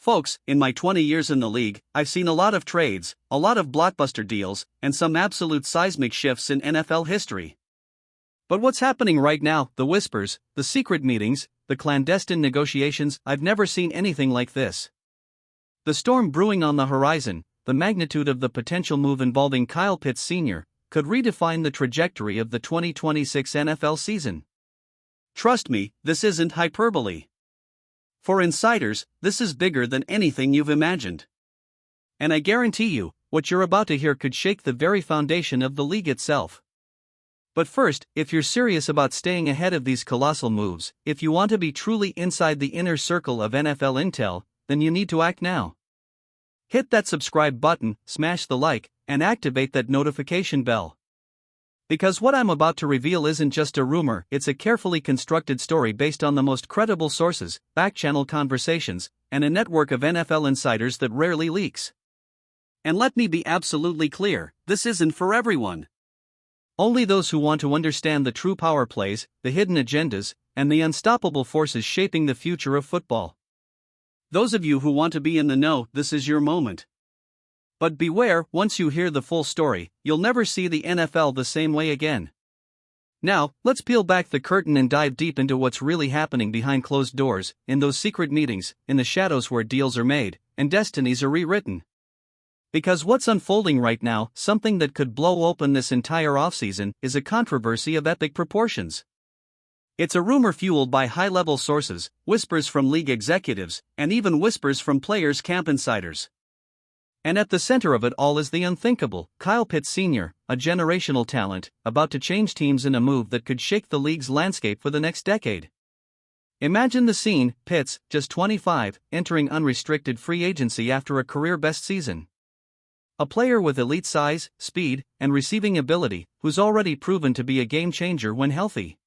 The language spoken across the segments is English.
Folks, in my 20 years in the league, I've seen a lot of trades, a lot of blockbuster deals, and some absolute seismic shifts in NFL history. But what's happening right now, the whispers, the secret meetings, the clandestine negotiations, I've never seen anything like this. The storm brewing on the horizon, the magnitude of the potential move involving Kyle Pitts Sr., could redefine the trajectory of the 2026 NFL season. Trust me, this isn't hyperbole. For insiders, this is bigger than anything you've imagined. And I guarantee you, what you're about to hear could shake the very foundation of the league itself. But first, if you're serious about staying ahead of these colossal moves, if you want to be truly inside the inner circle of NFL intel, then you need to act now. Hit that subscribe button, smash the like, and activate that notification bell. Because what I'm about to reveal isn't just a rumor, it's a carefully constructed story based on the most credible sources, back-channel conversations, and a network of NFL insiders that rarely leaks. And let me be absolutely clear, this isn't for everyone. Only those who want to understand the true power plays, the hidden agendas, and the unstoppable forces shaping the future of football. Those of you who want to be in the know, this is your moment. But beware, once you hear the full story, you'll never see the NFL the same way again. Now, let's peel back the curtain and dive deep into what's really happening behind closed doors, in those secret meetings, in the shadows where deals are made, and destinies are rewritten. Because what's unfolding right now, something that could blow open this entire offseason, is a controversy of epic proportions. It's a rumor fueled by high-level sources, whispers from league executives, and even whispers from players' camp insiders. And at the center of it all is the unthinkable, Kyle Pitts Sr., a generational talent, about to change teams in a move that could shake the league's landscape for the next decade. Imagine the scene, Pitts, just 25, entering unrestricted free agency after a career-best season. A player with elite size, speed, and receiving ability, who's already proven to be a game-changer when healthy.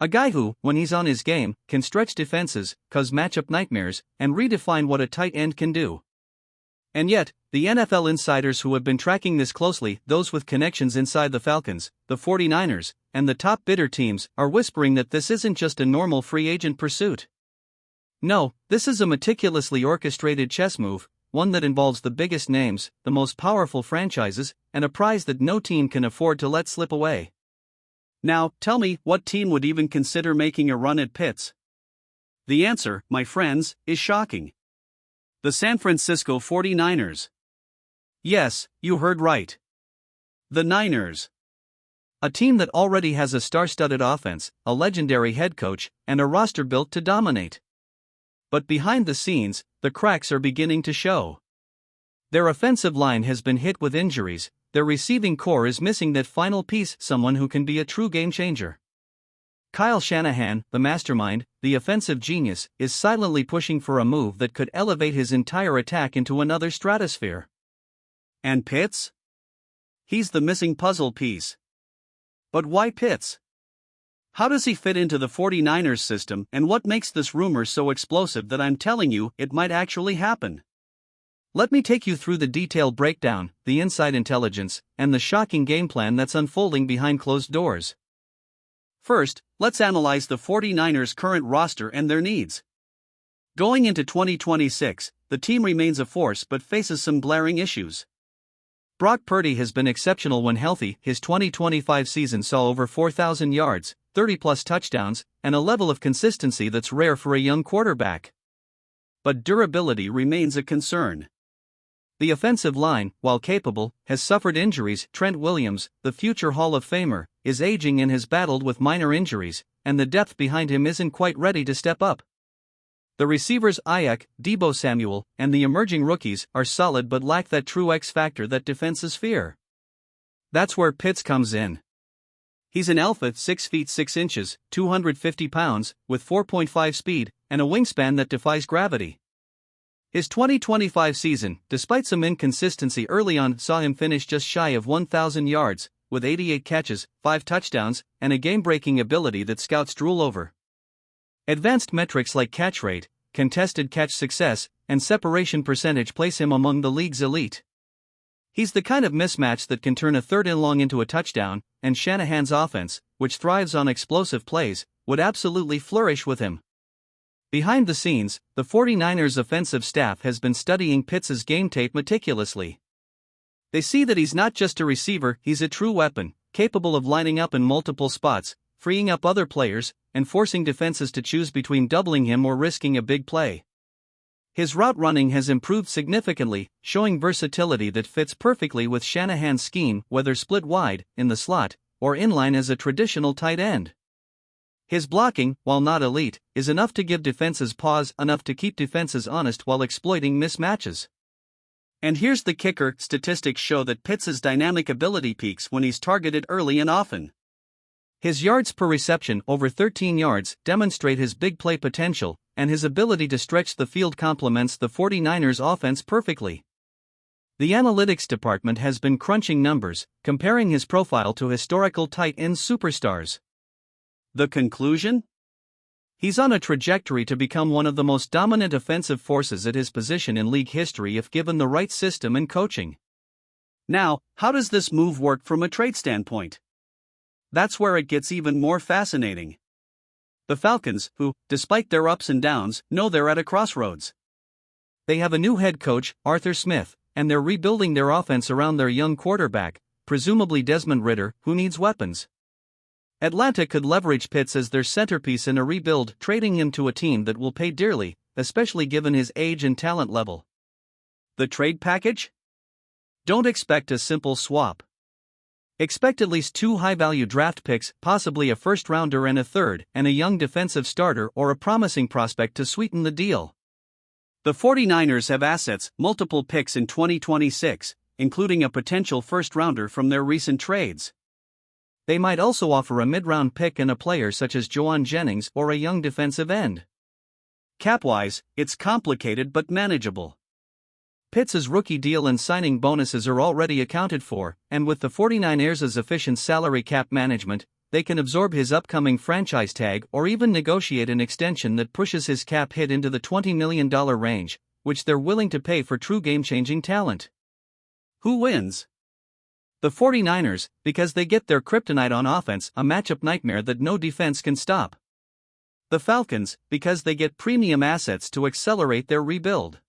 A guy who, when he's on his game, can stretch defenses, cause matchup nightmares, and redefine what a tight end can do. And yet, the NFL insiders who have been tracking this closely, those with connections inside the Falcons, the 49ers, and the top bidder teams, are whispering that this isn't just a normal free agent pursuit. No, this is a meticulously orchestrated chess move, one that involves the biggest names, the most powerful franchises, and a prize that no team can afford to let slip away. Now, tell me, what team would even consider making a run at Pitts? The answer, my friends, is shocking. The San Francisco 49ers. Yes, you heard right. The Niners. A team that already has a star-studded offense, a legendary head coach, and a roster built to dominate. But behind the scenes, the cracks are beginning to show. Their offensive line has been hit with injuries, their receiving core is missing that final piece, someone who can be a true game-changer. Kyle Shanahan, the mastermind, the offensive genius, is silently pushing for a move that could elevate his entire attack into another stratosphere. And Pitts? He's the missing puzzle piece. But why Pitts? How does he fit into the 49ers system, and what makes this rumor so explosive that I'm telling you it might actually happen? Let me take you through the detailed breakdown, the inside intelligence, and the shocking game plan that's unfolding behind closed doors. First, let's analyze the 49ers' current roster and their needs. Going into 2026, the team remains a force but faces some glaring issues. Brock Purdy has been exceptional when healthy. His 2025 season saw over 4,000 yards, 30-plus touchdowns, and a level of consistency that's rare for a young quarterback. But durability remains a concern. The offensive line, while capable, has suffered injuries. Trent Williams, the future Hall of Famer, is aging and has battled with minor injuries, and the depth behind him isn't quite ready to step up. The receivers Ayuk, Deebo Samuel, and the emerging rookies are solid but lack that true X-factor that defenses fear. That's where Pitts comes in. He's an alpha, 6 feet 6 inches, 250 pounds, with 4.5 speed, and a wingspan that defies gravity. His 2025 season, despite some inconsistency early on, saw him finish just shy of 1,000 yards, with 88 catches, 5 touchdowns, and a game-breaking ability that scouts drool over. Advanced metrics like catch rate, contested catch success, and separation percentage place him among the league's elite. He's the kind of mismatch that can turn a third and long into a touchdown, and Shanahan's offense, which thrives on explosive plays, would absolutely flourish with him. Behind the scenes, the 49ers offensive staff has been studying Pitts' game tape meticulously. They see that he's not just a receiver, he's a true weapon, capable of lining up in multiple spots, freeing up other players, and forcing defenses to choose between doubling him or risking a big play. His route running has improved significantly, showing versatility that fits perfectly with Shanahan's scheme, whether split wide, in the slot, or inline as a traditional tight end. His blocking, while not elite, is enough to give defenses pause, enough to keep defenses honest while exploiting mismatches. And here's the kicker: statistics show that Pitts' dynamic ability peaks when he's targeted early and often. His yards per reception, over 13 yards, demonstrate his big play potential, and his ability to stretch the field complements the 49ers offense perfectly. The analytics department has been crunching numbers, comparing his profile to historical tight end superstars. The conclusion? He's on a trajectory to become one of the most dominant offensive forces at his position in league history if given the right system and coaching. Now, how does this move work from a trade standpoint? That's where it gets even more fascinating. The Falcons, who, despite their ups and downs, know they're at a crossroads. They have a new head coach, Arthur Smith, and they're rebuilding their offense around their young quarterback, presumably Desmond Ridder, who needs weapons. Atlanta could leverage Pitts as their centerpiece in a rebuild, trading him to a team that will pay dearly, especially given his age and talent level. The trade package? Don't expect a simple swap. Expect at least 2 high-value draft picks, possibly a first-rounder and a third, and a young defensive starter or a promising prospect to sweeten the deal. The 49ers have assets, multiple picks in 2026, including a potential first-rounder from their recent trades. They might also offer a mid-round pick and a player such as Juwan Jennings or a young defensive end. Cap-wise, it's complicated but manageable. Pitts' rookie deal and signing bonuses are already accounted for, and with the 49ers' efficient salary cap management, they can absorb his upcoming franchise tag or even negotiate an extension that pushes his cap hit into the $20 million range, which they're willing to pay for true game-changing talent. Who wins? The 49ers, because they get their kryptonite on offense, a matchup nightmare that no defense can stop. The Falcons, because they get premium assets to accelerate their rebuild.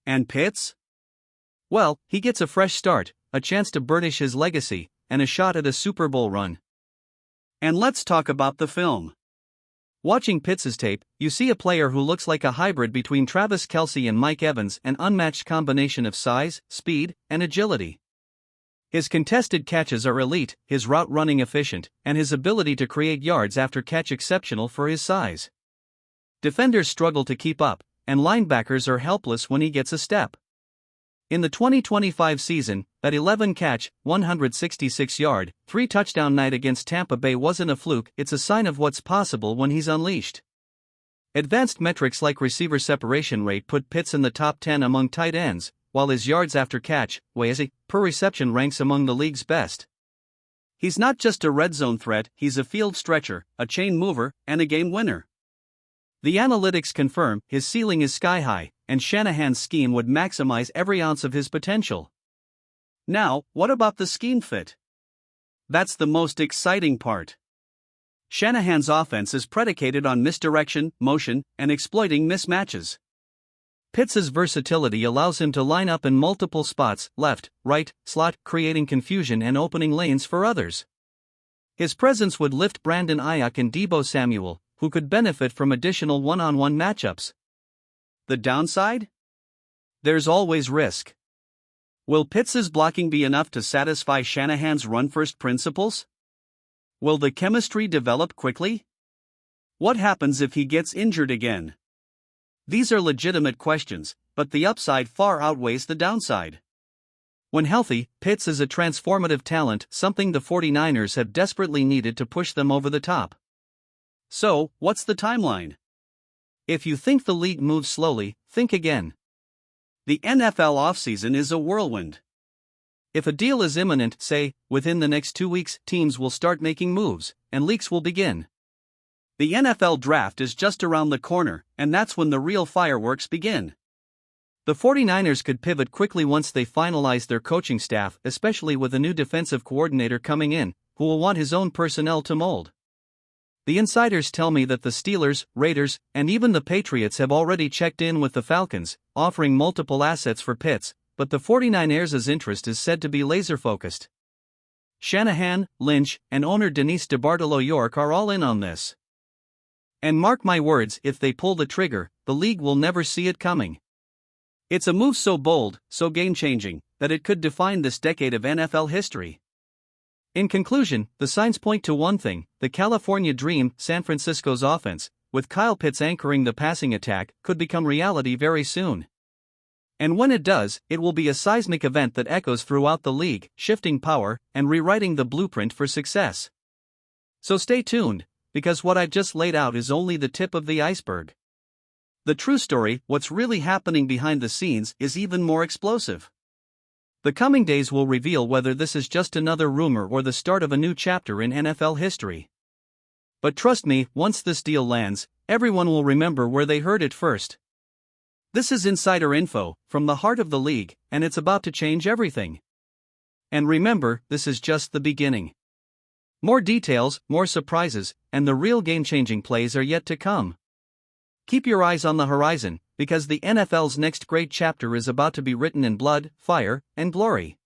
And Pitts? Well, he gets a fresh start, a chance to burnish his legacy, and a shot at a Super Bowl run. And let's talk about the film. Watching Pitts' tape, you see a player who looks like a hybrid between Travis Kelce and Mike Evans, an unmatched combination of size, speed, and agility. His contested catches are elite, his route running efficient, and his ability to create yards after catch exceptional for his size. Defenders struggle to keep up, and linebackers are helpless when he gets a step. In the 2025 season, that 11-catch, 166-yard, 3-touchdown night against Tampa Bay wasn't a fluke, it's a sign of what's possible when he's unleashed. Advanced metrics like receiver separation rate put Pitts in the top 10 among tight ends, while his yards after catch, WASI, per reception ranks among the league's best. He's not just a red zone threat, he's a field stretcher, a chain mover, and a game winner. The analytics confirm his ceiling is sky high, and Shanahan's scheme would maximize every ounce of his potential. Now, what about the scheme fit? That's the most exciting part. Shanahan's offense is predicated on misdirection, motion, and exploiting mismatches. Pitts' versatility allows him to line up in multiple spots, left, right, slot, creating confusion and opening lanes for others. His presence would lift Brandon Ayuk and Deebo Samuel, who could benefit from additional one-on-one matchups. The downside? There's always risk. Will Pitts' blocking be enough to satisfy Shanahan's run-first principles? Will the chemistry develop quickly? What happens if he gets injured again? These are legitimate questions, but the upside far outweighs the downside. When healthy, Pitts is a transformative talent, something the 49ers have desperately needed to push them over the top. So, what's the timeline? If you think the league moves slowly, think again. The NFL offseason is a whirlwind. If a deal is imminent, say, within the next 2 weeks, teams will start making moves, and leaks will begin. The NFL draft is just around the corner, and that's when the real fireworks begin. The 49ers could pivot quickly once they finalize their coaching staff, especially with a new defensive coordinator coming in, who will want his own personnel to mold. The insiders tell me that the Steelers, Raiders, and even the Patriots have already checked in with the Falcons, offering multiple assets for Pitts, but the 49ers' interest is said to be laser-focused. Shanahan, Lynch, and owner Denise DeBartolo York are all in on this. And mark my words, if they pull the trigger, the league will never see it coming. It's a move so bold, so game-changing, that it could define this decade of NFL history. In conclusion, the signs point to one thing: the California Dream, San Francisco's offense, with Kyle Pitts anchoring the passing attack, could become reality very soon. And when it does, it will be a seismic event that echoes throughout the league, shifting power and rewriting the blueprint for success. So stay tuned, because what I've just laid out is only the tip of the iceberg. The true story, what's really happening behind the scenes, is even more explosive. The coming days will reveal whether this is just another rumor or the start of a new chapter in NFL history. But trust me, once this deal lands, everyone will remember where they heard it first. This is insider info, from the heart of the league, and it's about to change everything. And remember, this is just the beginning. More details, more surprises, and the real game-changing plays are yet to come. Keep your eyes on the horizon, because the NFL's next great chapter is about to be written in blood, fire, and glory.